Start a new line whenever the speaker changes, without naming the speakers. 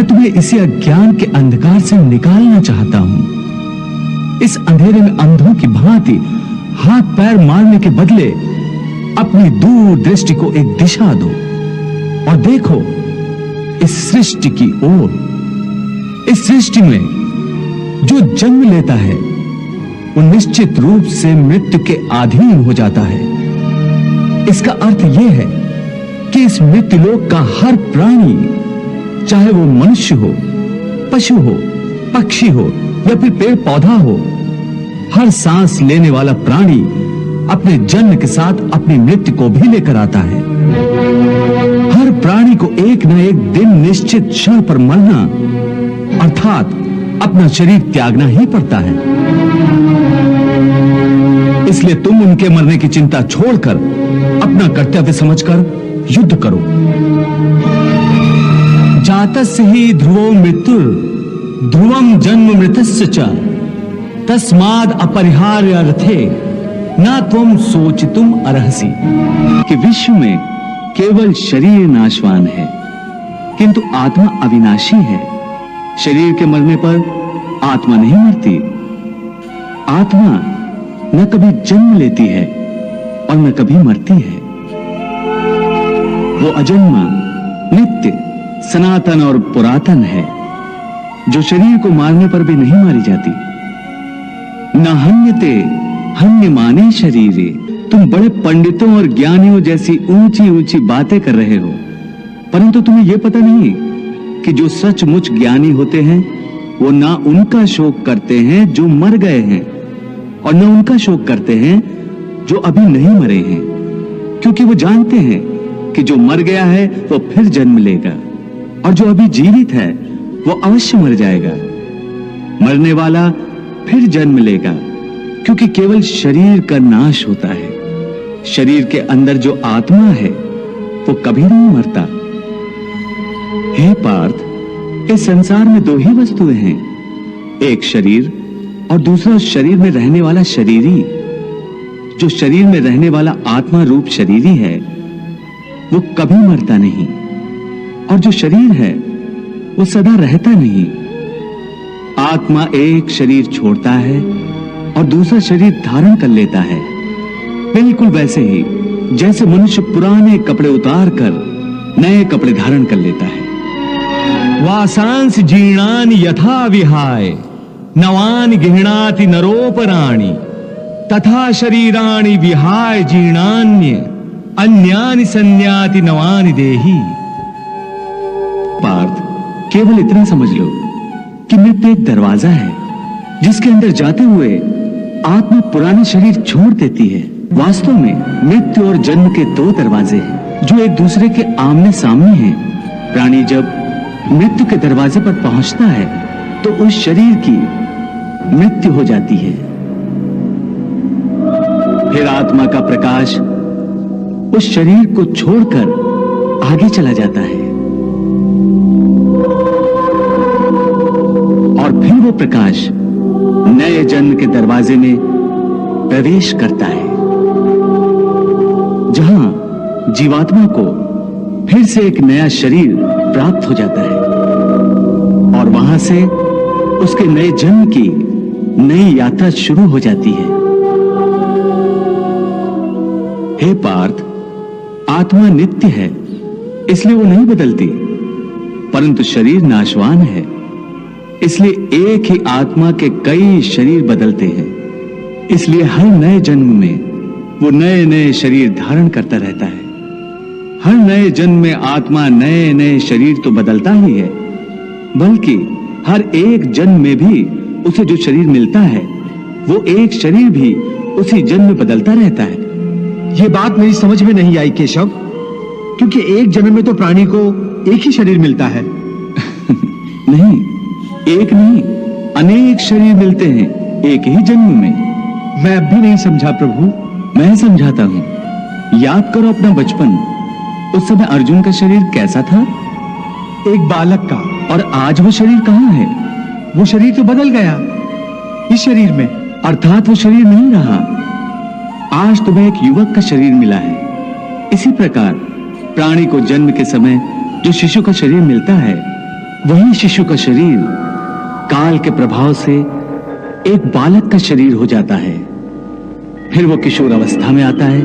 मैं तुम्हें इसी अज्ञान के अंधकार से निकालना चाहता हूं। इस अंधेरे में अंधों की भांति हाथ पैर मारने के बदले अपनी दूर दृष्टि को एक दिशा दो और देखो इस सृष्टि की ओर। इस सृष्टि में जो जन्म लेता है वो निश्चित रूप से मृत्यु के अधीन हो जाता है। इसका अर्थ यह है कि इस मृत्युलोक का हर प्राणी, चाहे वो मनुष्य हो, पशु हो, पक्षी हो या फिर पेड़ पौधा हो, हर सांस लेने वाला प्राणी अपने जन्म के साथ अपनी मृत्यु को भी लेकर आता है। हर प्राणी को एक न एक दिन निश्चित क्षण पर मरना अर्थात अपना शरीर त्यागना ही पड़ता है। इसलिए तुम उनके मरने की चिंता छोड़कर अपना कर्तव्य समझकर युद्ध करो। जातस्य ही ध्रुवो मृत्युर ध्रुवम जन्म मृतस्य च तस्माद् अपरिहार्य अर्थे न त्वं सोचितुम अर्हसि। कि विश्व में केवल शरीर नाशवान है किंतु आत्मा अविनाशी है। शरीर के मरने पर आत्मा नहीं मरती। आत्मा न कभी जन्म लेती है और न कभी मरती है। वो अजन्मा, नित्य, सनातन और पुरातन है, जो शरीर को मारने पर भी नहीं मारी जाती। न हन्यते हन्यमाने शरीरे। तुम बड़े पंडितों और ज्ञानियों जैसी ऊंची ऊंची बातें कर रहे हो, परंतु तुम्हें यह पता नहीं कि जो सचमुच ज्ञानी होते हैं वो ना उनका शोक करते हैं जो मर गए हैं और न उनका शोक करते हैं जो अभी नहीं मरे हैं, क्योंकि वो जानते हैं कि जो मर गया है वो फिर जन्म लेगा और जो अभी जीवित है वो अवश्य मर जाएगा। मरने वाला फिर जन्म लेगा, क्योंकि केवल शरीर का नाश होता है। शरीर के अंदर जो आत्मा है वो कभी नहीं मरता। हे पार्थ, इस संसार में दो ही वस्तुएं हैं, एक शरीर और दूसरा शरीर में रहने वाला शरीरी। जो शरीर में रहने वाला आत्मा रूप शरीरी है वो कभी मरता नहीं, और जो शरीर है वो सदा रहता नहीं। आत्मा एक शरीर छोड़ता है और दूसरा शरीर धारण कर लेता है, बिल्कुल वैसे ही जैसे मनुष्य पुराने कपड़े उतारकर नए कपड़े धारण कर लेता है। वासांस जीर्णानि यथा विहाय नवानि गृह्णाति नरोपराणि तथा शरीराणि विहाय जीर्णान्य अन्यानि संन्याति नवानि देहि। पार्थ, केवल इतना समझ लो कि मृत्यु एक दरवाजा है जिसके अंदर जाते हुए आत्मा पुराने शरीर छोड़ देती है। वास्तव में मृत्यु और जन्म के दो दरवाजे हैं जो एक दूसरे के आमने सामने हैं। प्राणी जब मृत्यु के दरवाजे पर पहुंचता है तो उस शरीर की मृत्यु हो जाती है। फिर आत्मा का प्रकाश उस शरीर को छोड़कर आगे चला जाता है और फिर वो प्रकाश नए जन्म के दरवाजे में प्रवेश करता है, जहां जीवात्मा को फिर से एक नया शरीर प्राप्त हो जाता है और वहां से उसके नए जन्म की नई यात्रा शुरू हो जाती है। हे पार्थ, आत्मा नित्य है इसलिए वो नहीं बदलती, परंतु शरीर नाशवान है इसलिए एक ही आत्मा के कई शरीर बदलते हैं। इसलिए हर नए जन्म में वो नए नए शरीर धारण करता रहता है। हर नए जन्म में आत्मा नए नए शरीर तो बदलता ही है, बल्कि हर एक जन्म में भी उसे जो शरीर मिलता है वो एक शरीर भी उसी जन्म में बदलता रहता है।
ये बात मेरी समझ में नहीं आई केशव, क्योंकि एक जन्म में तो प्राणी को एक ही शरीर मिलता है।
नहीं, एक नहीं, अनेक शरीर मिलते हैं एक ही जन्म में।
मैं अब भी नहीं समझा प्रभु।
मैं समझाता हूं। याद करो अपना बचपन। उस समय अर्जुन का शरीर कैसा था?
एक बालक का।
और आज वो शरीर कहां है?
वो शरीर तो बदल गया इस शरीर में।
अर्थात वो शरीर नहीं रहा। आज तुम्हें एक युवक का शरीर मिला है। इसी प्रकार प्राणी को जन्म के समय जो शिशु का शरीर मिलता है वही शिशु का शरीर काल के प्रभाव से एक बालक का शरीर हो जाता है। फिर वो किशोर अवस्था में आता है।